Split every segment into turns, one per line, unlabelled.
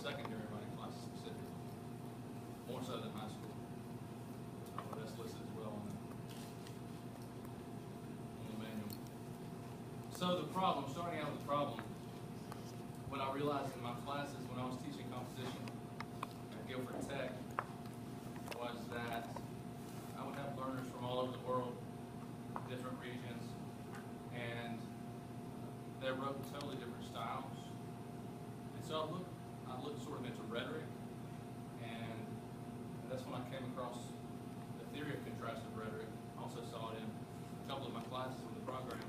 secondary writing classes specifically, more so than high school. That's listed as well on the manual. So the problem, starting out with the problem, what I realized in my classes when I was teaching composition at Guilford Tech was that I would have learners from all over the world, different regions, and they wrote totally different styles. And so I looked sort of into rhetoric, and that's when I came across the theory of contrastive rhetoric. I also saw it in a couple of my classes with the program.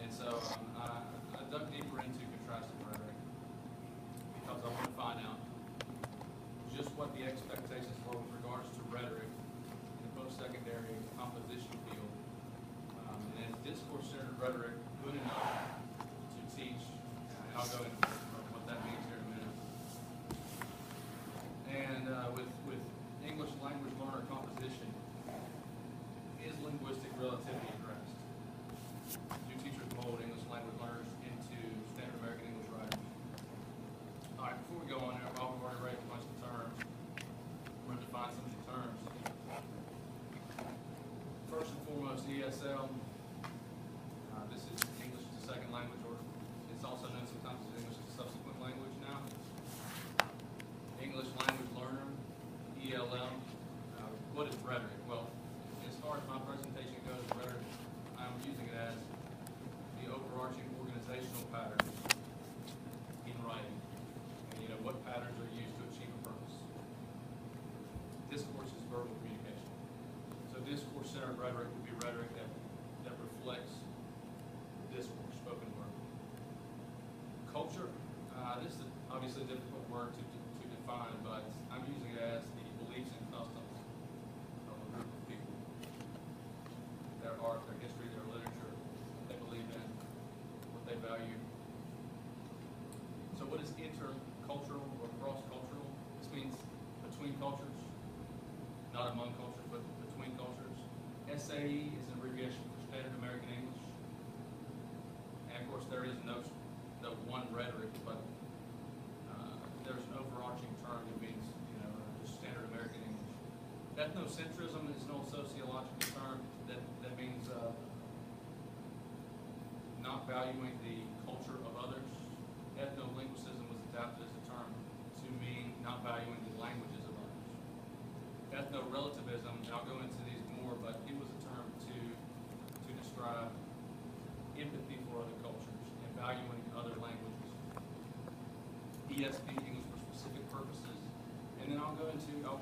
And so I dug deeper into contrastive rhetoric because I want to find out just what the expectations were with regards to rhetoric in the post-secondary composition field. And is discourse-centered rhetoric good enough to teach? And I'll go into what that means here in a minute. And with English language learner composition, is linguistic relativity addressed? Do teachers mold English language learners into standard American English writers? All right, before we go on there, Bob, we've already raised a bunch of terms. We're going to define some of the terms. First and foremost, ESL. This is English as a second language, or it's also known sometimes as English as a subsequent language now. English language learner, ELL. What is rhetoric? Well, as far as my presentation goes, rhetoric, I'm using it as the overarching organizational patterns in writing. And what patterns are used to achieve a purpose. Discourse is verbal communication. So discourse-centered rhetoric would be rhetoric that reflects discourse, spoken word. Culture, this is obviously a difficult word to define, but I'm using it as the beliefs and customs of a group of people. Their art, their history, their literature, what they believe in, what they value. So what is intercultural or cross-cultural? This means between cultures, not among cultures, but between cultures. SAE is an abbreviation for Standard American English. And of course there is no one rhetoric, but there's an overarching term that means, just Standard American English. Ethnocentrism is an old sociological term that means not valuing the culture of others. Ethnolinguicism was adapted as a term to mean not valuing the languages of others. Ethno-relativism, and I'll go into these more, but it was a term to describe empathy for other cultures and valuing other languages. ESP, English for specific purposes. And then I'll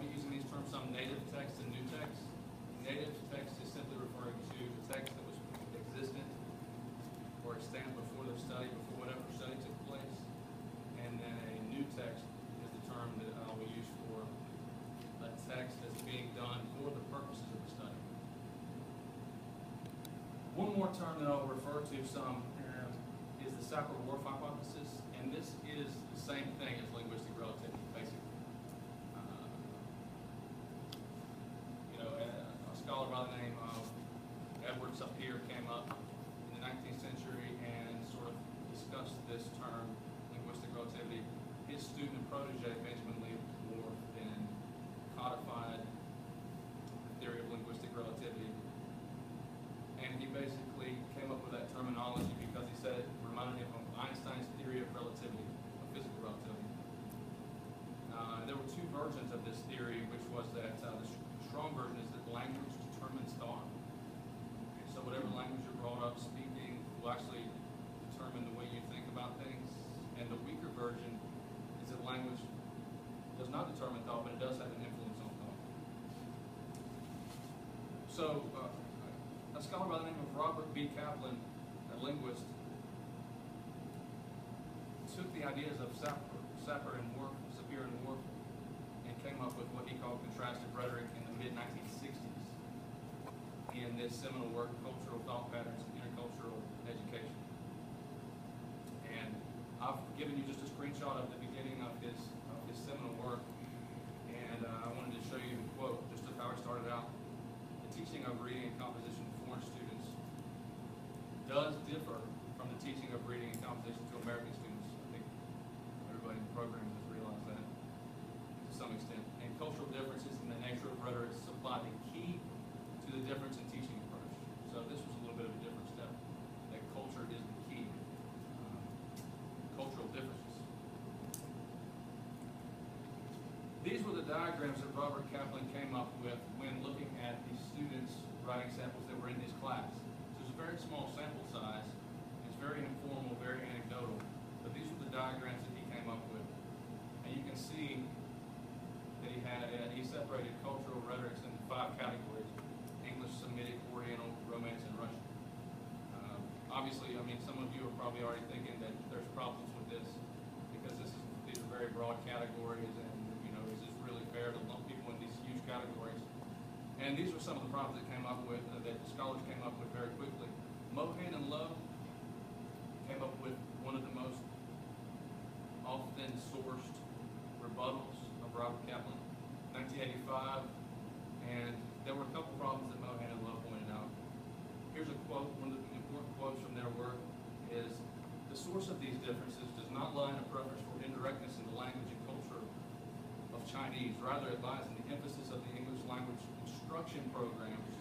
be using these terms, some native text and new text. Native text is simply referring to the text that was existent or extant before the study, before whatever study took place. And then a new text is the term that I will use for a text that's being done for the purposes of the study. One more term that I'll refer to some is the Sapir-Whorf hypothesis, and this is the same thing as linguistic relativity, basically. A scholar by the name of Edward Sapir came up in the 19th century and sort of discussed this term, linguistic relativity. His student and protege, Benjamin Lee-Whorf, then codified the theory of linguistic relativity. And he basically came up with that terminology because he said it reminded him of Einstein's theory of relativity, of physical relativity. There were two versions of this theory, which was that the strong version is that language determines thought. So whatever language you're brought up speaking will actually determine the way you think about things. And the weaker version is that language does not determine thought, but it does have an influence on thought. So a scholar by the name of Robert B. Kaplan, a linguist, took the ideas of Sapir and Whorf, and came up with what he called contrastive rhetoric in the mid-1960s in this seminal work, Cultural Thought Patterns in Intercultural Education. And I've given you just a screenshot of the beginning of his seminal work, and I wanted to show you the quote, just of how it started out. The teaching of reading and composition to foreign students does differ from the teaching of reading and composition to American students. I think everybody in the program has realized apply the key to the difference in teaching approach. So this was a little bit of a different step. That culture is the key. Cultural differences. These were the diagrams that Robert Kaplan came up with when looking at the students' writing samples that were in his class. So it's a very small sample size. It's very informal, very anecdotal. But these were the diagrams that he came up with. And you can see that he separated cultural rhetorics into 5 categories: English, Semitic, Oriental, Romance, and Russian. Obviously, I mean, some of you are probably already thinking that there's problems with this because these are very broad categories, and is this really fair to lump people in these huge categories? And these were some of the problems that came up with that the scholars came up with very quickly. Mohan and Lowe came up with one of the most often sourced rebuttals of Robert Kaplan, 1985, and there were a couple problems that Mohan and Lowe pointed out. Here's a quote. One of the important quotes from their work is, "The source of these differences does not lie in a preference for indirectness in the language and culture of Chinese. Rather, it lies in the emphasis of the English language instruction programs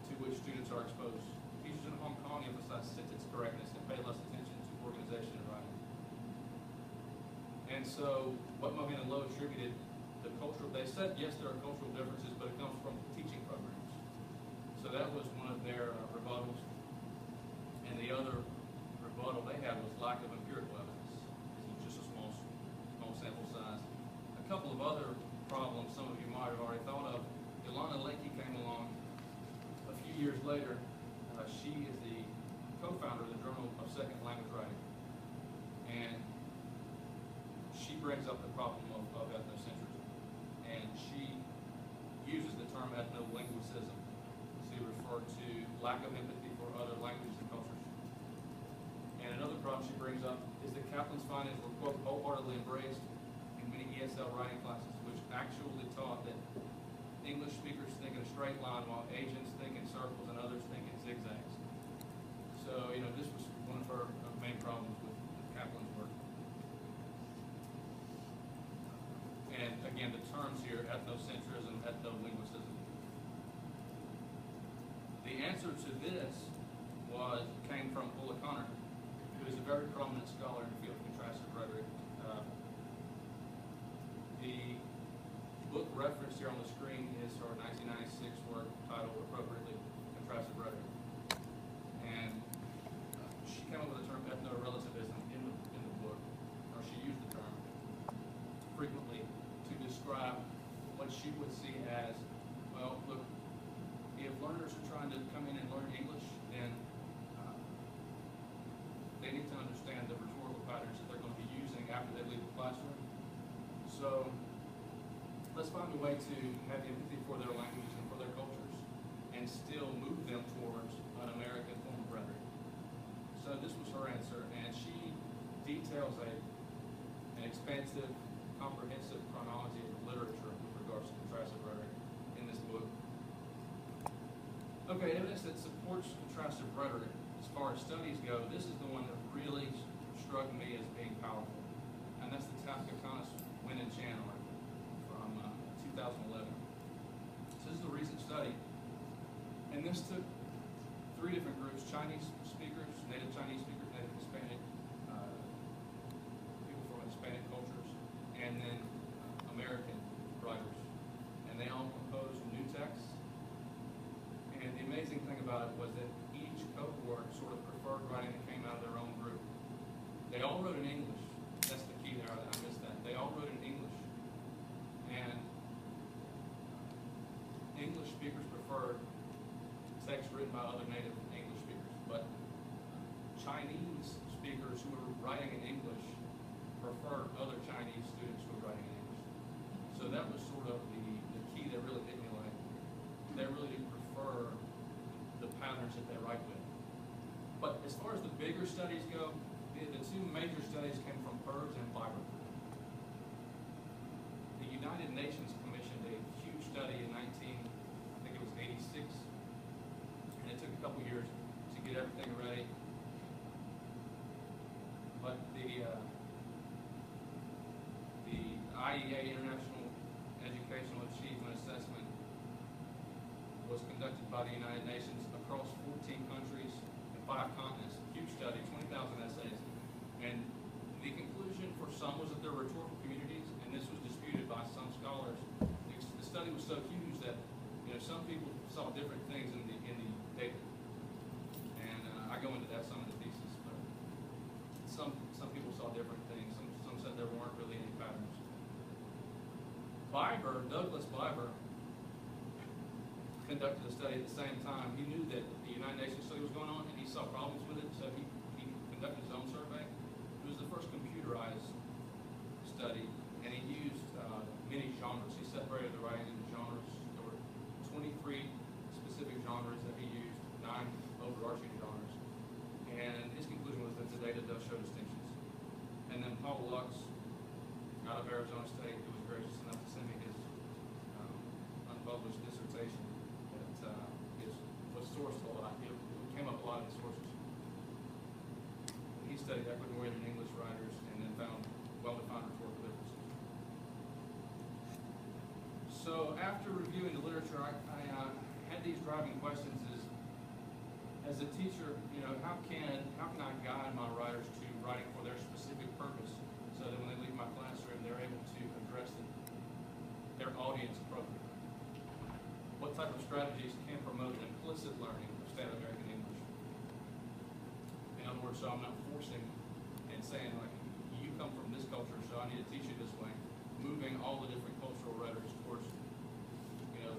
to which students are exposed. Teachers in Hong Kong emphasize sentence correctness and pay less attention to organization and writing." And so, what Mohan and Lowe attributed the cultural, they said, yes, there are cultural differences, but it comes from teaching programs. So that was one of their rebuttals. And the other rebuttal they had was lack of empirical evidence. This is just a small sample size. A couple of other problems some of you might have already thought of. Ilana Leakey came along a few years later. She is the co-founder of the Journal of Second Language Writing. And she brings up the problem of ethnocentrism. And she uses the term ethnolinguicism to refer to lack of empathy for other languages and cultures. And another problem she brings up is that Kaplan's findings were, quote, wholeheartedly embraced in many ESL writing classes, which actually taught that English speakers think in a straight line while Asians think in circles and others think in zigzags. So, this was one of her main problems with Kaplan's work. And again, the terms here, ethnocentrism, ethnolinguicism. The answer to this came from Paul O'Connor, who is a very prominent scholar in the field of contrastive rhetoric. The book referenced here on the screen is her 1996 work titled appropriately Contrastive Rhetoric. And she came up with the term ethno-relativism in the book, or she used the term frequently to describe what she would see as, well, look, if learners are trying to come in and learn English, then they need to understand the rhetorical patterns that they're going to be using after they leave the classroom. So let's find a way to have empathy for their languages and for their cultures and still move them towards an American form of rhetoric. So this was her answer, and she details an expansive, comprehensive chronology of literature with regards to contrastive rhetoric in this book. Okay, evidence that supports contrastive rhetoric as far as studies go, this is the one that really struck me as being powerful, and that's the Tafkakanis, Wynn and Chan article from 2011. So this is a recent study, and this took 3 different groups: Chinese speakers, native Chinese speakers, native Hispanic, people from Hispanic cultures, and then American writers. And they all composed new texts. And the amazing thing about it was that each cohort sort of preferred writing that came out of their own group. They all wrote in English. That's the key there. I missed that. They all wrote in English. And English speakers preferred text written by other native English speakers. But Chinese speakers who were writing in English preferred other Chinese students who were writing in English. So that was sort of the key that really hit me, like they really do prefer the patterns that they write with. But as far as the bigger studies go, the 2 major studies came from Peirce and Fiber. The United Nations commissioned a huge study in 86, and it took a couple years to get everything ready. But the IEA, International Educational Achievement Assessment, was conducted by the United Nations across 14 countries and 5 continents. Huge study, 20,000 essays. And the conclusion for some was that there were rhetorical communities, and this was disputed by some scholars. The study was so huge that some people saw different things in the data. And I go into that some of the thesis, but some people saw different things. Some said there weren't really any patterns. Douglas Biber, conducted a study at the same time. He knew that the United Nations study was going on, and he saw problems with it, so he conducted his own survey. It was the first computerized study, and he used many genres. He separated the writing into genres. There were 23 specific genres that he used, 9 overarching genres. And his conclusion was that the data does show distinctions. And then Paul Lux, out of Arizona State, who was gracious enough to send me his unpublished dissertation that was sourced a lot. It came up a lot in the sources. He studied Ecuadorian and English writers and then found well-defined rhetorical differences. So after reviewing the literature, I had these driving questions: as a teacher, how can I guide my writers to writing for their specific purpose, so that when they leave my classroom, they're able to address their audience appropriately? What type of strategies can promote implicit learning of standard American English? In other words, so I'm not forcing and saying, like, you come from this culture, so I need to teach you this way. Moving all the different cultural rhetorics towards,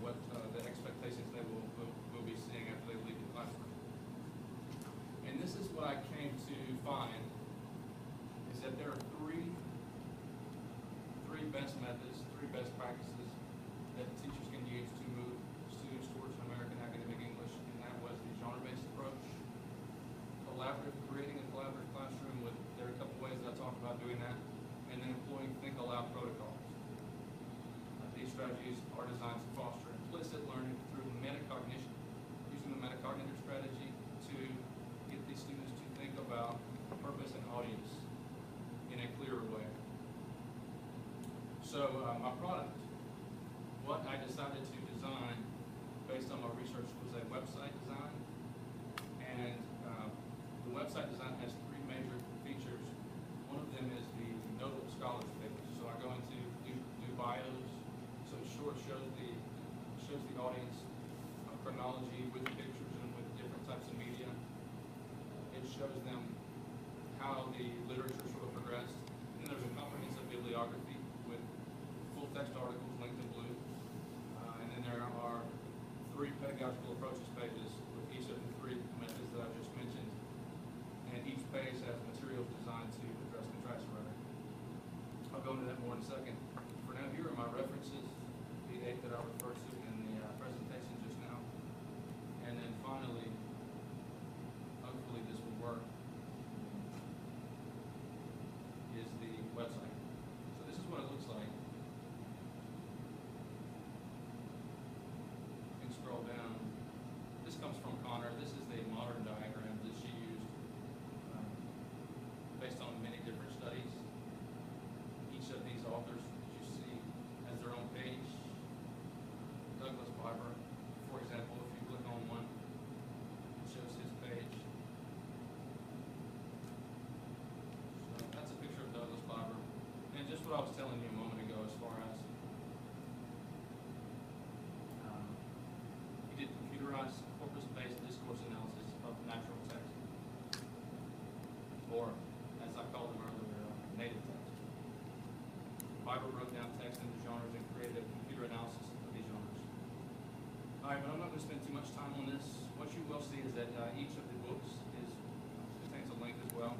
what the expectations they will be seeing after they leave the classroom. And this is what I came to find, is that there are three best methods, 3 best practices that teachers can use to move students towards American academic English, and that was the genre-based approach, creating a collaborative classroom with, there are a couple ways that I talk about doing that, and then employing think aloud protocols. These strategies are designed to foster implicit learning through metacognition, using the metacognitive strategy to get these students to think about purpose and audience in a clearer way. So my product, what I decided to design based on my research, was a website design. And the website design has 3 major features. One of them is the notable scholars page. So I go into do bios, so it shows the audience chronology with pictures and with different types of media. It shows them how the literature sort of progressed. And there's a comprehensive bibliography with full text articles linked in blue. And then there are 3 pedagogical approaches pages with each of the 3 methods that I've just mentioned. And each page has materials designed to address contrastive writing. I'll go into that more in a second. For now, here are my references, the 8 that I referred to in the presentation just now. And then finally, hopefully this will work, is the website. So this is what it looks like. You can scroll down. This comes from Connor. This is the modern diagram that she used based on many different studies. Each of these authors that you see has their own page. Douglas Biber, for example, if you click on one, it shows his page. So that's a picture of Douglas Biber. And just what I was telling you a moment ago as far as he did computerized corpus-based discourse analysis of natural text, or as I called them earlier, native text. Biber broke down text into genres and created a computer analysis of these genres. All right, but I'm not going to spend too much time on this. What you will see is that each of the books contains a link as well.